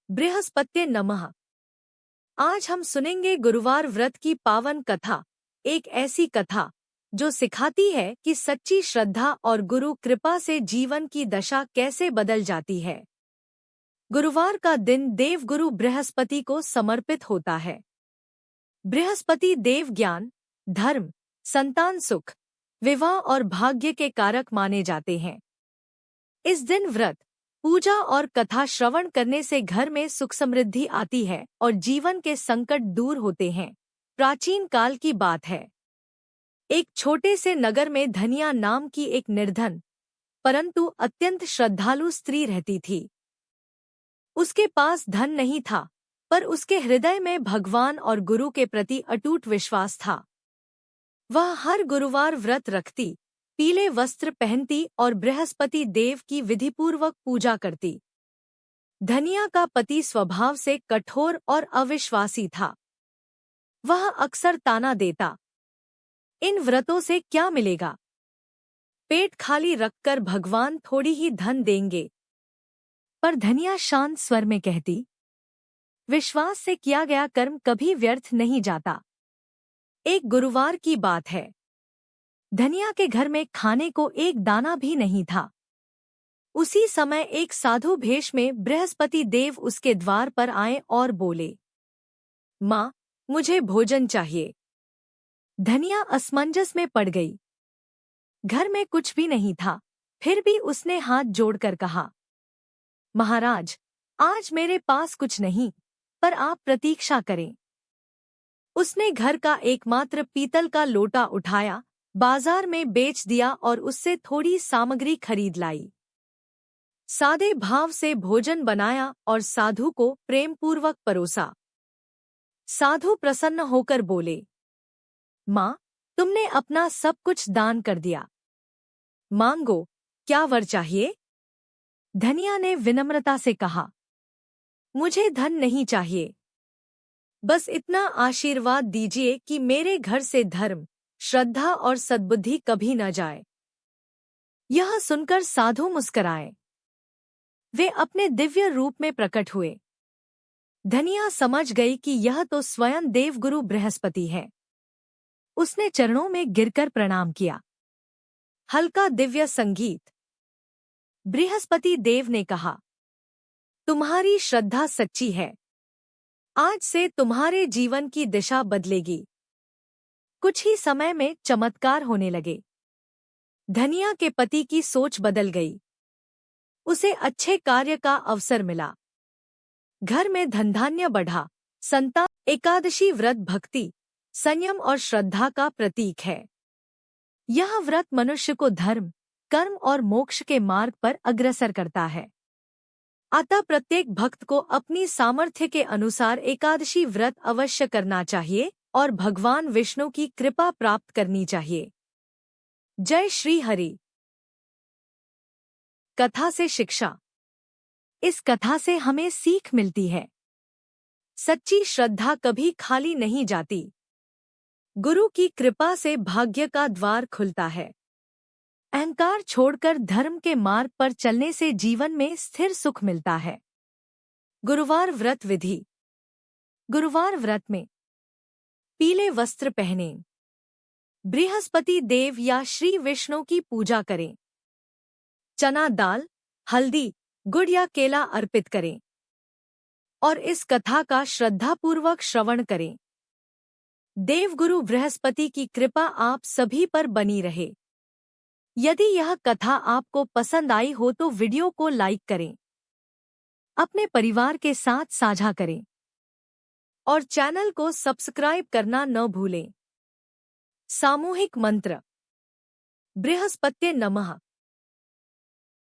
बृहस्पत्ये नमः। आज हम सुनेंगे गुरुवार व्रत की पावन कथा, एक ऐसी कथा जो सिखाती है कि सच्ची श्रद्धा और गुरु कृपा से जीवन की दशा कैसे बदल जाती है। गुरुवार का दिन देवगुरु बृहस्पति को समर्पित होता है। बृहस्पति देव ज्ञान, धर्म, संतान सुख, विवाह और भाग्य के कारक माने जाते हैं। इस दिन व्रत, पूजा और कथा श्रवण करने से घर में सुख समृद्धि आती है और जीवन के संकट दूर होते हैं। प्राचीन काल की बात है। एक छोटे से नगर में धनिया नाम की एक निर्धन परंतु अत्यंत श्रद्धालु स्त्री रहती थी। उसके पास धन नहीं था, पर उसके हृदय में भगवान और गुरु के प्रति अटूट विश्वास था। वह हर गुरुवार व्रत रखती, पीले वस्त्र पहनती और बृहस्पति देव की विधिपूर्वक पूजा करती। धनिया का पति स्वभाव से कठोर और अविश्वासी था। वह अक्सर ताना देता, इन व्रतों से क्या मिलेगा? पेट खाली रखकर भगवान थोड़ी ही धन देंगे। पर धनिया शांत स्वर में कहती, विश्वास से किया गया कर्म कभी व्यर्थ नहीं जाता। एक गुरुवार की बात है। धनिया के घर में खाने को एक दाना भी नहीं था। उसी समय एक साधु भेष में बृहस्पति देव उसके द्वार पर आए और बोले, माँ, मुझे भोजन चाहिए। धनिया असमंजस में पड़ गई। घर में कुछ भी नहीं था, फिर भी उसने हाथ जोड़कर कहा, महाराज, आज मेरे पास कुछ नहीं, पर आप प्रतीक्षा करें। उसने घर का एकमात्र पीतल का लोटा उठाया, बाजार में बेच दिया और उससे थोड़ी सामग्री खरीद लाई। सादे भाव से भोजन बनाया और साधु को प्रेमपूर्वक परोसा। साधु प्रसन्न होकर बोले, माँ, तुमने अपना सब कुछ दान कर दिया। मांगो, क्या वर चाहिए? धनिया ने विनम्रता से कहा, मुझे धन नहीं चाहिए। बस इतना आशीर्वाद दीजिए कि मेरे घर से धर्म, श्रद्धा और सद्बुद्धि कभी न जाए। यह सुनकर साधु मुस्कराए। वे अपने दिव्य रूप में प्रकट हुए। धनिया समझ गई कि यह तो स्वयं देवगुरु बृहस्पति है। उसने चरणों में गिरकर प्रणाम किया। हल्का दिव्य संगीत। बृहस्पति देव ने कहा, तुम्हारी श्रद्धा सच्ची है। आज से तुम्हारे जीवन की दिशा बदलेगी। कुछ ही समय में चमत्कार होने लगे। धनिया के पति की सोच बदल गई। उसे अच्छे कार्य का अवसर मिला। घर में धनधान्य बढ़ा। संतान। एकादशी व्रत भक्ति, संयम और श्रद्धा का प्रतीक है। यह व्रत मनुष्य को धर्म, कर्म और मोक्ष के मार्ग पर अग्रसर करता है। अतः प्रत्येक भक्त को अपनी सामर्थ्य के अनुसार एकादशी व्रत अवश्य करना चाहिए और भगवान विष्णु की कृपा प्राप्त करनी चाहिए। जय श्री हरि। कथा से शिक्षा। इस कथा से हमें सीख मिलती है। सच्ची श्रद्धा कभी खाली नहीं जाती। गुरु की कृपा से भाग्य का द्वार खुलता है। अहंकार छोड़कर धर्म के मार्ग पर चलने से जीवन में स्थिर सुख मिलता है। गुरुवार व्रत विधि। गुरुवार व्रत में पीले वस्त्र पहनें। बृहस्पति देव या श्री विष्णु की पूजा करें। चना दाल, हल्दी, गुड़ या केला अर्पित करें और इस कथा का श्रद्धापूर्वक श्रवण करें। देवगुरु बृहस्पति की कृपा आप सभी पर बनी रहे। यदि यह कथा आपको पसंद आई हो तो वीडियो को लाइक करें, अपने परिवार के साथ साझा करें और चैनल को सब्सक्राइब करना न भूलें। सामूहिक मंत्र। बृहस्पत्ये नमः।